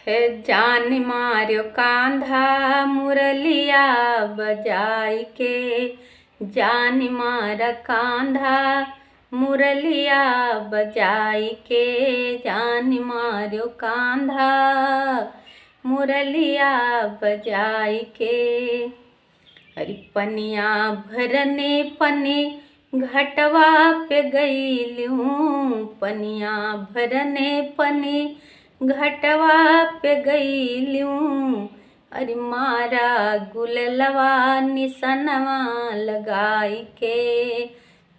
हे जान मार्यो कांधा मुरलिया बजाई के, जान मारा कांधा मुरलिया बजाई के, जान मार्यो कांधा मुरलिया बजाई के। अरे पनिया भरने पने घटवा पे गईलूं, पनिया भरने पने घटवा पे गईलूं। अरे मारा गुललवा निसनवा लगाई के,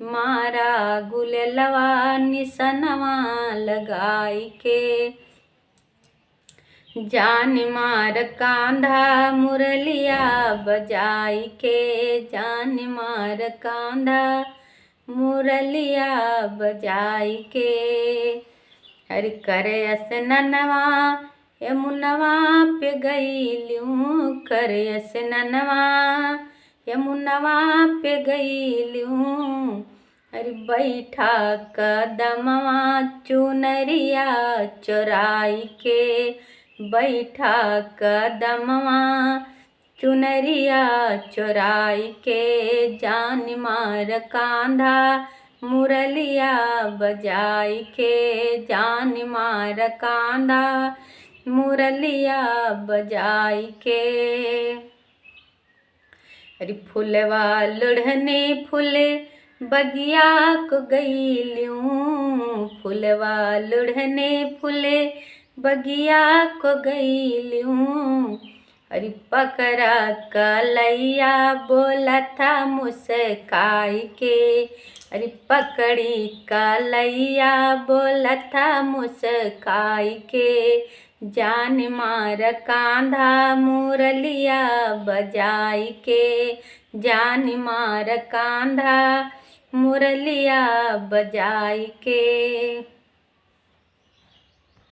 मारा गुललवा निसनवा लगाई के। जान मार कांधा मुरलिया बजाई के, जान मार कांधा मुरलिया बजाई के। हर करे असननवा यमुनवा पे गईलूं, करे असननवा यमुनवा पे गईलूं। अरे बैठा कदमवा चुनरिया चोराई के, बैठा कदमवा चुनरिया चोराई के। जान मार कांधा मुरलिया बजाई के, जान मार कांधा मुरलिया बजाई के। अरे फुलवा लोढ़ने फूले बगिया को गईलूं, फुलवा लोढ़ने फूले बगिया को गईलूं। अरे पकड़ा कलैया बोला था मुस्काई के, अरे पकड़ी कलैया बोला था मुस्काई के। जान मार कांधा मुरलिया बजाई के, जान मार कांधा मुरलिया बजाई के।